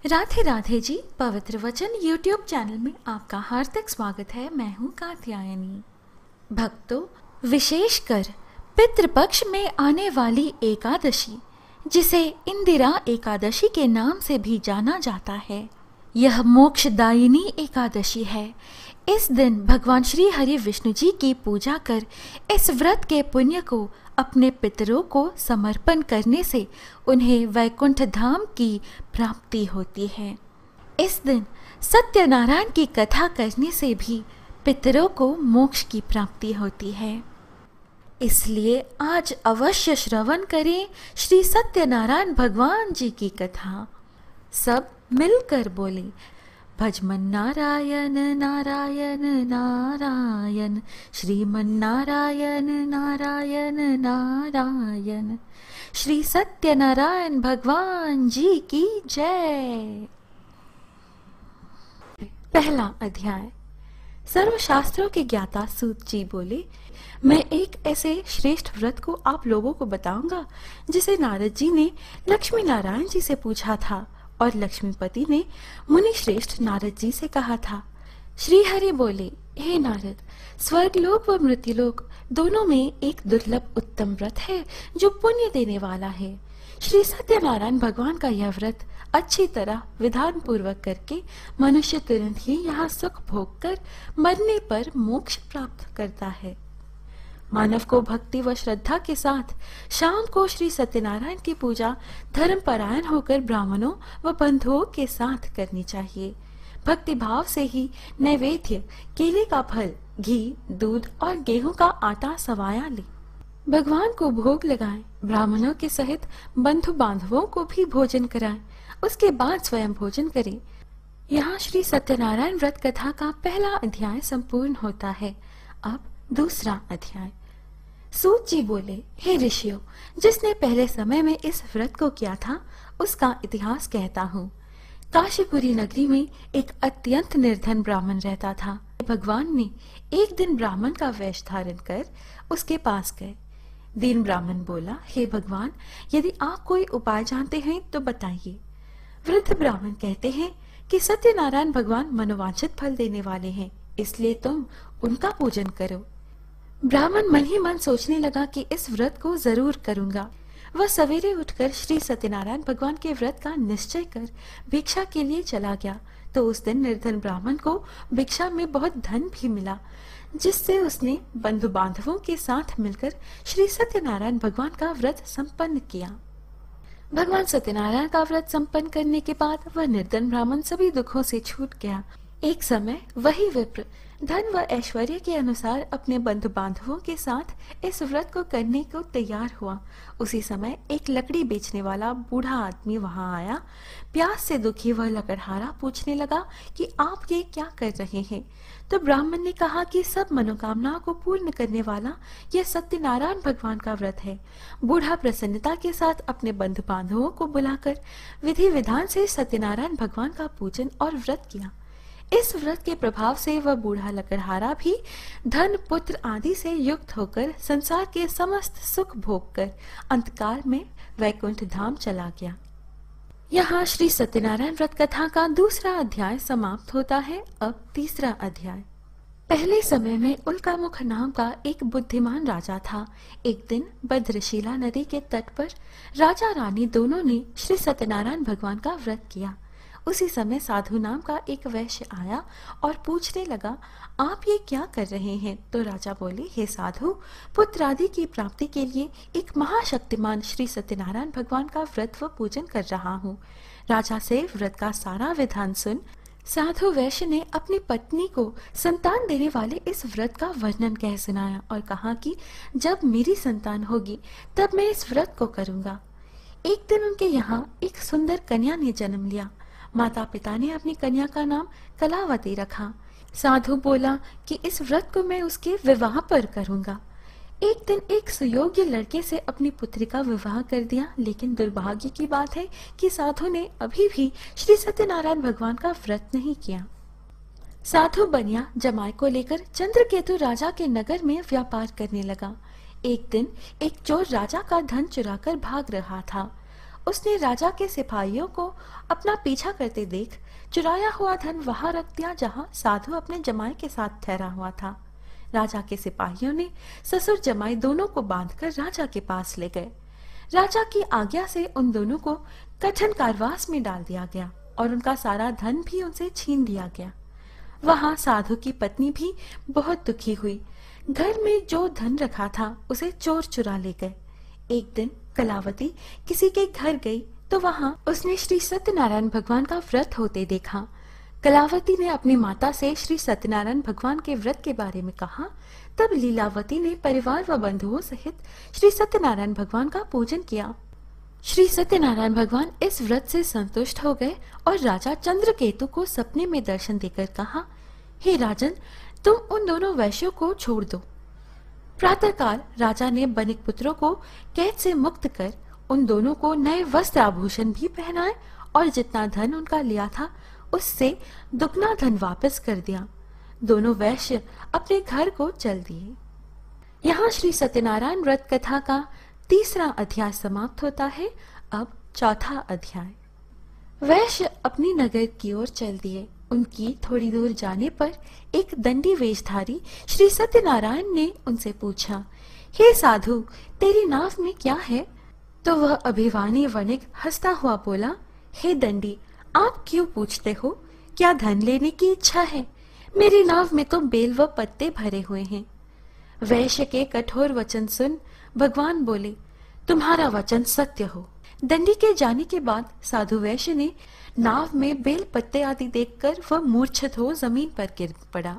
राधे राधे जी। पवित्र वचन YouTube channel में आपका हार्दिक स्वागत है। मैं हूँ कात्यायनी। भक्तों, विशेषकर पितृपक्ष में आने वाली एकादशी, जिसे इंदिरा एकादशी के नाम से भी जाना जाता है, यह मोक्षदायिनी एकादशी है। इस दिन भगवान श्री हरि विष्णु जी की पूजा कर इस व्रत के पुण्य को अपने पितरों को समर्पण करने से उन्हें वैकुंठ धाम की प्राप्ति होती है। इस दिन सत्यनारायण की कथा करने से भी पितरों को मोक्ष की प्राप्ति होती है। इसलिए आज अवश्य श्रवण करें श्री सत्यनारायण भगवान जी की कथा। सब मिलकर बोले, भजमन नारायण नारायण नारायण, श्रीमन नारायण नारायण नारायण, श्री सत्यनारायण भगवान जी की जय। पहला अध्याय। सर्वशास्त्रों के ज्ञाता सूत जी बोले, मैं एक ऐसे श्रेष्ठ व्रत को आप लोगों को बताऊंगा जिसे नारद जी ने लक्ष्मी नारायण जी से पूछा था और लक्ष्मीपति ने मुनि श्रेष्ठ नारद जी से कहा था। श्री हरि बोले, हे नारद, स्वर्गलोक व मृत्युलोक दोनों में एक दुर्लभ उत्तम व्रत है जो पुण्य देने वाला है। श्री सत्यनारायण भगवान का यह व्रत अच्छी तरह विधान पूर्वक करके मनुष्य तुरंत ही यहाँ सुख भोग कर मरने पर मोक्ष प्राप्त करता है। मानव को भक्ति व श्रद्धा के साथ शाम को श्री सत्यनारायण की पूजा धर्मपरायण होकर ब्राह्मणों व बंधुओं के साथ करनी चाहिए। भक्ति भाव से ही नैवेद्य, केले का फल, घी, दूध और गेहूं का आटा सवाया ले, भगवान को भोग लगाएं, ब्राह्मणों के सहित बंधु बांधवों को भी भोजन कराएं, उसके बाद स्वयं भोजन करें। यहाँ श्री सत्यनारायण व्रत कथा का पहला अध्याय संपूर्ण होता है। अब दूसरा अध्याय। सूत जी बोले, हे ऋषियों, जिसने पहले समय में इस व्रत को किया था उसका इतिहास कहता हूँ। काशीपुरी नगरी में एक अत्यंत निर्धन ब्राह्मण रहता था। भगवान ने एक दिन ब्राह्मण का वेश धारण कर उसके पास गए। दीन ब्राह्मण बोला, हे भगवान, यदि आप कोई उपाय जानते हैं तो बताइए। वृद्ध ब्राह्मण कहते हैं कि सत्यनारायण भगवान मनोवांछित फल देने वाले हैं, इसलिए तुम उनका पूजन करो। ब्राह्मण मन ही मन सोचने लगा कि इस व्रत को जरूर करूंगा। वह सवेरे उठकर श्री सत्यनारायण भगवान के व्रत का निश्चय कर भिक्षा के लिए चला गया। तो उस दिन निर्धन ब्राह्मण को भिक्षा में बहुत धन भी मिला, जिससे उसने बंधु बांधवों के साथ मिलकर श्री सत्यनारायण भगवान का व्रत संपन्न किया। भगवान सत्यनारायण का व्रत संपन्न करने के बाद वह निर्धन ब्राह्मण सभी दुखों से छूट गया। एक समय वही विप्र धन व ऐश्वर्य के अनुसार अपने बंधु बांधवों के साथ इस व्रत को करने को तैयार हुआ। उसी समय एक लकड़ी बेचने वाला बूढ़ा आदमी वहां आया। प्यास से दुखी वह लकड़हारा पूछने लगा कि आप ये क्या कर रहे हैं। तो ब्राह्मण ने कहा कि सब मनोकामनाओं को पूर्ण करने वाला यह सत्यनारायण भगवान का व्रत है। बूढ़ा प्रसन्नता के साथ अपने बंधु बांधवों को बुलाकर विधि विधान से सत्यनारायण भगवान का पूजन और व्रत किया। इस व्रत के प्रभाव से वह बूढ़ा लकड़हारा भी धन, पुत्र आदि से युक्त होकर संसार के समस्त सुख भोग कर अंतकाल में वैकुंठ धाम चला गया। यहाँ श्री सत्यनारायण व्रत कथा का दूसरा अध्याय समाप्त होता है। अब तीसरा अध्याय। पहले समय में उल्कामुख नाम का एक बुद्धिमान राजा था। एक दिन भद्रशिला नदी के तट पर राजा रानी दोनों ने श्री सत्यनारायण भगवान का व्रत किया। उसी समय साधु नाम का एक वैश्य आया और पूछने लगा, आप ये क्या कर रहे हैं। तो राजा बोले, हे साधु, पुत्र आदि की प्राप्ति के लिए एक महाशक्तिमान श्री सत्यनारायण भगवान का व्रत व पूजन कर रहा हूँ। राजा से व्रत का सारा विधान सुन साधु वैश्य ने अपनी पत्नी को संतान देने वाले इस व्रत का वर्णन कह सुनाया और कहा कि जब मेरी संतान होगी तब मैं इस व्रत को करूंगा। एक दिन उनके यहाँ एक सुंदर कन्या ने जन्म लिया। माता पिता ने अपनी कन्या का नाम कलावती रखा। साधु बोला कि इस व्रत को मैं उसके विवाह पर करूंगा। एक दिन एक सुयोग्य लड़के से अपनी पुत्री का विवाह कर दिया, लेकिन दुर्भाग्य की बात है कि साधु ने अभी भी श्री सत्यनारायण भगवान का व्रत नहीं किया। साधु बनिया जमाई को लेकर चंद्रकेतु राजा के नगर में व्यापार करने लगा। एक दिन एक चोर राजा का धन चुराकर भाग रहा था। उसने राजा के सिपाहियों को अपना पीछा करते देख चुराया हुआ धन वहां रख दिया जहां साधु अपने जमाई के साथ ठहरा हुआ था। राजा के सिपाहियों ने ससुर जमाई दोनों को बांधकर राजा के पास ले गए। राजा की आज्ञा से उन दोनों को कठिन कारावास में डाल दिया गया और उनका सारा धन भी उनसे छीन लिया गया। वहां साधु की पत्नी भी बहुत दुखी हुई। घर में जो धन रखा था उसे चोर चुरा ले गए। एक दिन कलावती किसी के घर गई तो वहां उसने श्री सत्यनारायण भगवान का व्रत होते देखा। कलावती ने अपनी माता से श्री सत्यनारायण भगवान के व्रत के बारे में कहा। तब लीलावती ने परिवार व बंधुओं सहित श्री सत्यनारायण भगवान का पूजन किया। श्री सत्यनारायण भगवान इस व्रत से संतुष्ट हो गए और राजा चंद्रकेतु को सपने में दर्शन देकर कहा, हे राजन, तुम उन दोनों वैश्यों को छोड़ दो। प्रातःकाल राजा ने बनिक पुत्रों को कैद से मुक्त कर उन दोनों को नए वस्त्र आभूषण भी पहनाए और जितना धन उनका लिया था उससे दुगना धन वापस कर दिया। दोनों वैश्य अपने घर को चल दिए। यहाँ श्री सत्यनारायण व्रत कथा का 3रा अध्याय समाप्त होता है। अब 4था अध्याय। वैश्य अपनी नगर की ओर चल दिए। उनकी थोड़ी दूर जाने पर एक दंडी वेशधारी श्री सत्यनारायण ने उनसे पूछा, हे साधु, तेरी नाव में क्या है? तो वह अभिमानी वणिक हंसता हुआ बोला, हे दंडी, आप क्यों पूछते हो? क्या धन लेने की इच्छा है? मेरी नाव में तो बेल व पत्ते भरे हुए हैं। वैश्य के कठोर वचन सुन भगवान बोले, तुम्हारा वचन सत्य हो। दंडी के जाने के बाद साधु वैश्य ने नाव में बेल पत्ते आदि देखकर वह मूर्छित हो जमीन पर गिर पड़ा।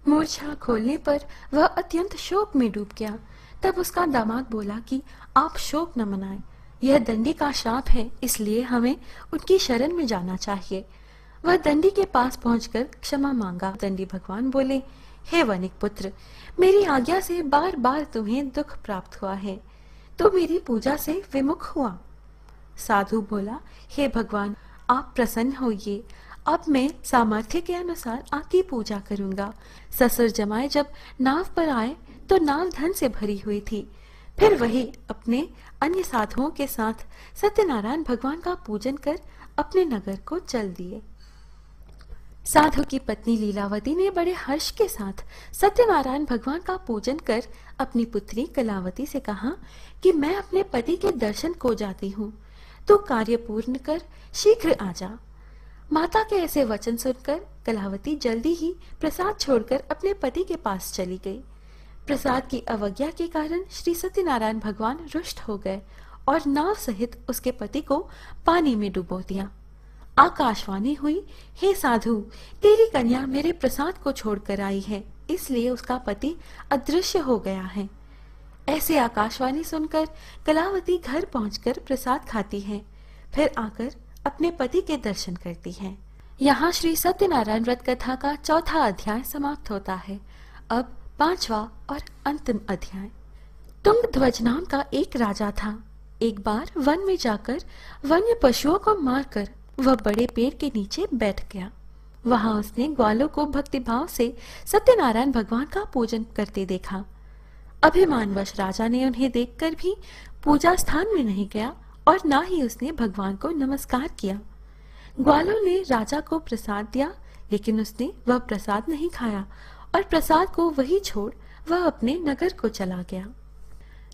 मूर्छा खोलने पर वह अत्यंत शोक में डूब गया। तब उसका दामाद बोला कि आप शोक न मनाएं, यह दंडी का शाप है, इसलिए हमें उनकी शरण में जाना चाहिए। वह दंडी के पास पहुंचकर क्षमा मांगा। दंडी भगवान बोले, हे वनिक पुत्र, मेरी आज्ञा से बार बार तुम्हें दुख प्राप्त हुआ है, तो मेरी पूजा से विमुख हुआ। साधु बोला, हे भगवान, आप प्रसन्न होइए, अब मैं सामर्थ्य के अनुसार आपकी पूजा करूंगा। ससुर जमाए जब नाव पर आए तो नाव धन से भरी हुई थी। फिर वही अपने अन्य साधुओं के साथ सत्यनारायण भगवान का पूजन कर अपने नगर को चल दिए। साधु की पत्नी लीलावती ने बड़े हर्ष के साथ सत्यनारायण भगवान का पूजन कर अपनी पुत्री कलावती से कहा कि मैं अपने पति के दर्शन को जाती हूँ, तू कार्य पूर्ण कर शीघ्र आ जा। माता के ऐसे वचन सुनकर कलावती जल्दी ही प्रसाद छोड़कर अपने पति के पास चली गई। प्रसाद की अवज्ञा के कारण श्री सत्यनारायण भगवान रुष्ट हो गए और नाव सहित उसके पति को पानी में डुबो दिया। आकाशवाणी हुई, हे साधु, तेरी कन्या मेरे प्रसाद को छोड़कर आई है, इसलिए उसका पति अदृश्य हो गया है। ऐसे आकाशवाणी सुनकर कलावती घर पहुंचकर प्रसाद खाती है, फिर आकर अपने पति के दर्शन करती है। यहाँ श्री सत्यनारायण व्रत कथा का 4था अध्याय समाप्त होता है। अब 5वां और अंतिम अध्याय। तुंगध्वज नाम का एक राजा था। एक बार वन में जाकर वन्य पशुओं को मारकर वह बड़े पेड़ के नीचे बैठ गया। वहां उसने ग्वालों को भक्तिभाव से सत्यनारायण भगवान का पूजन करते देखा। अभिमानवश राजा ने उन्हें देखकर भी पूजा स्थान में नहीं गया और ना ही उसने भगवान को नमस्कार किया। ग्वालों ने राजा को प्रसाद दिया, लेकिन उसने वह प्रसाद नहीं खाया और प्रसाद को वही छोड़ वह अपने नगर को चला गया।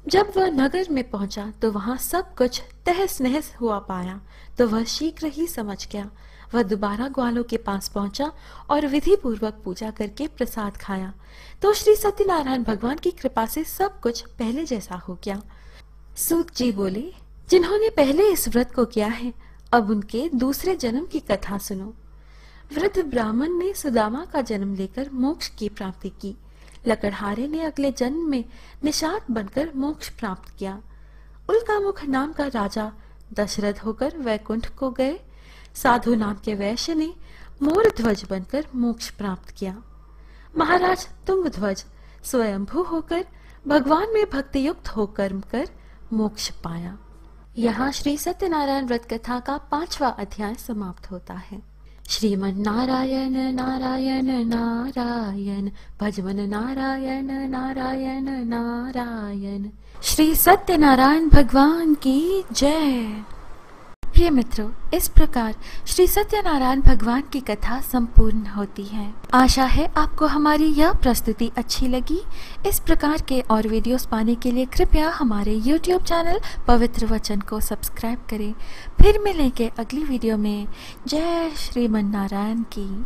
जब वह नगर में पहुंचा तो वहां सब कुछ तहस नहस हुआ पाया, तो वह शीघ्र ही समझ गया। वह दोबारा ग्वालों के पास पहुंचा और विधि पूर्वक पूजा करके प्रसाद खाया, तो श्री सत्यनारायण भगवान की कृपा से सब कुछ पहले जैसा हो गया। सूत जी बोले, जिन्होंने पहले इस व्रत को किया है, अब उनके दूसरे जन्म की कथा सुनो। वृद्ध ब्राह्मण ने सुदामा का जन्म लेकर मोक्ष की प्राप्ति की। लकड़हारे ने अगले जन्म में निषाद बनकर मोक्ष प्राप्त किया। उल्कामुख नाम का राजा दशरथ होकर वैकुंठ को गए। साधु नाम के वैश्य ने मोर ध्वज बनकर मोक्ष प्राप्त किया। महाराज तुंगध्वज स्वयंभू होकर भगवान में भक्ति युक्त होकर कर मोक्ष पाया। यहाँ श्री सत्यनारायण व्रत कथा का 5वां अध्याय समाप्त होता है। श्रीमन नारायण नारायण नारायण, भजमन नारायण नारायण नारायण। श्री सत्यनारायण भगवान की जय। प्रिय मित्रों, इस प्रकार श्री सत्यनारायण भगवान की कथा संपूर्ण होती है। आशा है आपको हमारी यह प्रस्तुति अच्छी लगी। इस प्रकार के और वीडियोस पाने के लिए कृपया हमारे YouTube चैनल पवित्र वचन को सब्सक्राइब करें। फिर मिलेंगे अगली वीडियो में। जय श्रीमन नारायण की।